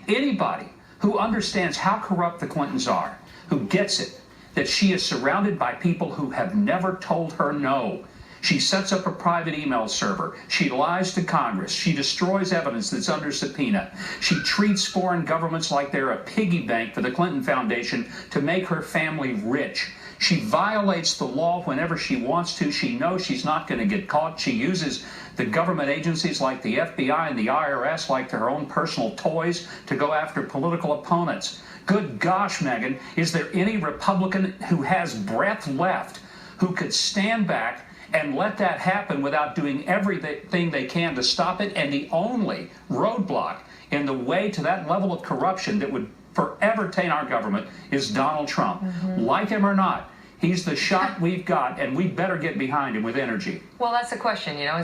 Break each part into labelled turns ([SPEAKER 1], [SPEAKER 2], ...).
[SPEAKER 1] Anybody who understands how corrupt the Clintons are, who gets it, that she is surrounded by people who have never told her no. She sets up a private email server. She lies to Congress. She destroys evidence that's under subpoena. She treats foreign governments like they're a piggy bank for the Clinton Foundation to make her family rich. She violates the law whenever she wants to. She knows she's not going to get caught. She uses the government agencies like the FBI and the IRS like her own personal toys to go after political opponents. Good gosh, Megyn, is there any Republican who has breath left who could stand back and let that happen without doing everything they can to stop it? And the only roadblock in the way to that level of corruption that would forever taint our government is Donald Trump. Like him or not, he's the shot we've got, and we better get behind him with energy.
[SPEAKER 2] Well, that's the question, you know,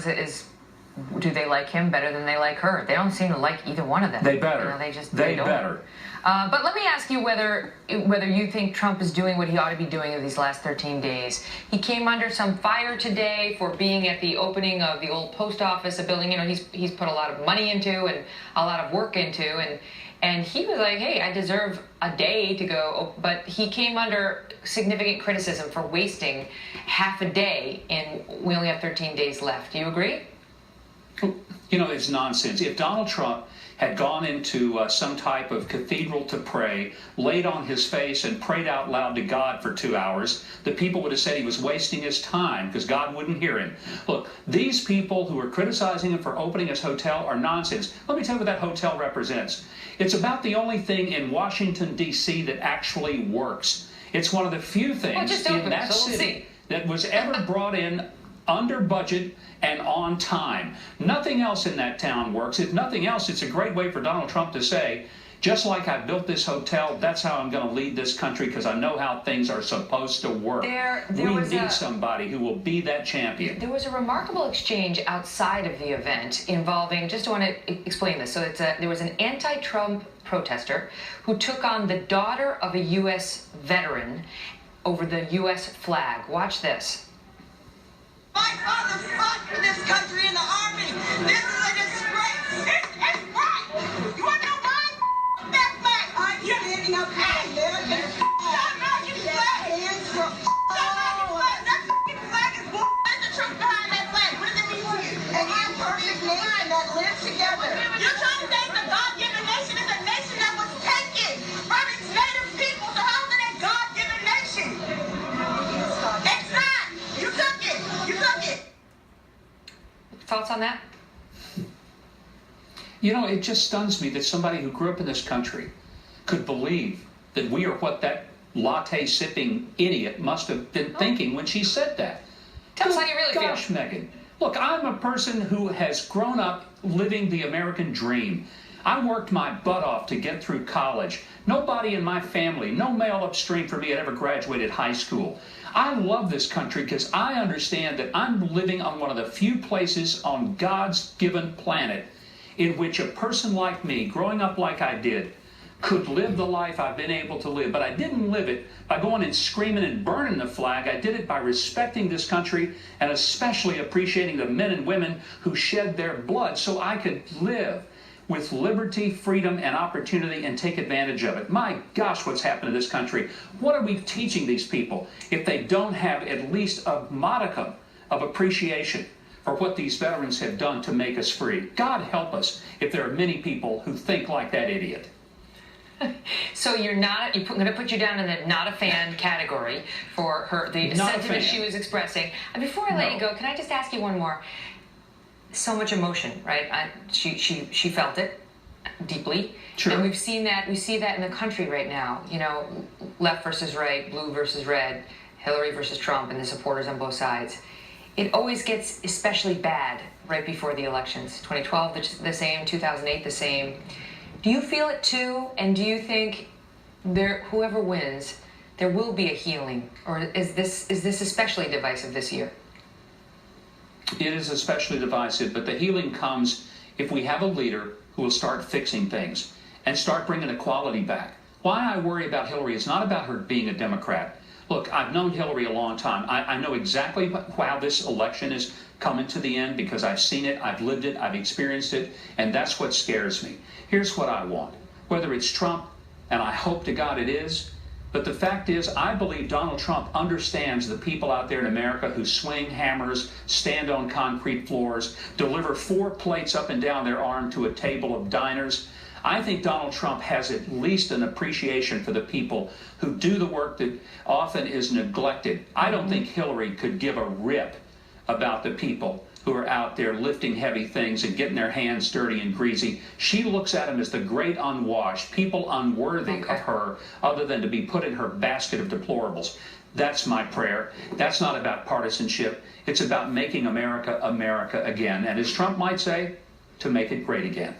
[SPEAKER 2] do they like him better than they like her? They don't seem to like either one of them.
[SPEAKER 1] They better.
[SPEAKER 2] You know,
[SPEAKER 1] they better.
[SPEAKER 2] But let me ask you whether you think Trump is doing what he ought to be doing in these last 13 days. He came under some fire today for being at the opening of the old post office, a building, you know, he's put a lot of money into and a lot of work into, and he was like, hey, I deserve a day to go, but he came under significant criticism for wasting half a day, and we only have 13 days left. Do you agree?
[SPEAKER 1] You know, it's nonsense. If Donald Trump had gone into some type of cathedral to pray, laid on his face and prayed out loud to God for 2 hours, the people would have said he was wasting his time because God wouldn't hear him. Look, these people who are criticizing him for opening his hotel are nonsense. Let me tell you what that hotel represents. It's about the only thing in Washington, D.C. that actually works. It's one of the few things in that city that was ever brought in under budget and on time. Nothing else in that town works. If nothing else, it's a great way for Donald Trump to say, just like I built this hotel, that's how I'm going to lead this country because I know how things are supposed to work. We need somebody who will be that champion.
[SPEAKER 2] There was a remarkable exchange outside of the event involving, just want to explain this. So there was an anti-Trump protester who took on the daughter of a U.S. veteran over the U.S. flag. Watch this.
[SPEAKER 3] My father fought for this country in the army. This is a disgrace. It's right. You want to know why? That flag. I'm standing up for American flag. You flag. That flag is bull. What's the truth behind that flag? What does it mean to you? An imperfect nation that lives together. You're trying to say the God-given nation is a nation that was taken from its native people. So how is it a God-given nation? It's not. You took it. You took it.
[SPEAKER 2] Thoughts on that?
[SPEAKER 1] You know, it just stuns me that somebody who grew up in this country could believe that we are what that latte-sipping idiot must have been thinking when she said that.
[SPEAKER 2] Tell us how you really feel.
[SPEAKER 1] Gosh, Megyn. Look, I'm a person who has grown up living the American dream. I worked my butt off to get through college. Nobody in my family, no male upstream for me had ever graduated high school. I love this country because I understand that I'm living on one of the few places on God's given planet in which a person like me, growing up like I did, could live the life I've been able to live. But I didn't live it by going and screaming and burning the flag. I did it by respecting this country and especially appreciating the men and women who shed their blood so I could live with liberty, freedom, and opportunity and take advantage of it. My gosh, what's happened to this country? What are we teaching these people if they don't have at least a modicum of appreciation for what these veterans have done to make us free? God help us if there are many people who think like that idiot.
[SPEAKER 2] So you're going to put you down in the not a fan category for the sentiment she was expressing. And before I let you go, can I just ask you one more? So much emotion, right? She felt it deeply.
[SPEAKER 1] Sure.
[SPEAKER 2] And we see that in the country right now. You know, left versus right, blue versus red, Hillary versus Trump, and the supporters on both sides. It always gets especially bad right before the elections. 2012 the same, 2008 the same. Do you feel it too? And do you think whoever wins, there will be a healing, or is this especially divisive this year?
[SPEAKER 1] It is especially divisive, but the healing comes if we have a leader who will start fixing things and start bringing equality back. Why I worry about Hillary is not about her being a Democrat. Look, I've known Hillary a long time. I know exactly how this election is coming to the end because I've seen it, I've lived it, I've experienced it, and that's what scares me. Here's what I want. whether it's Trump, and I hope to God it is. But the fact is, I believe Donald Trump understands the people out there in America who swing hammers, stand on concrete floors, deliver 4 plates up and down their arm to a table of diners. I think Donald Trump has at least an appreciation for the people who do the work that often is neglected. I don't think Hillary could give a rip about the people who are out there lifting heavy things and getting their hands dirty and greasy. She looks at them as the great unwashed, people unworthy of her, other than to be put in her basket of deplorables. That's my prayer. That's not about partisanship. It's about making America, America again. And as Trump might say, to make it great again.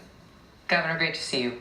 [SPEAKER 2] Governor, great to see you.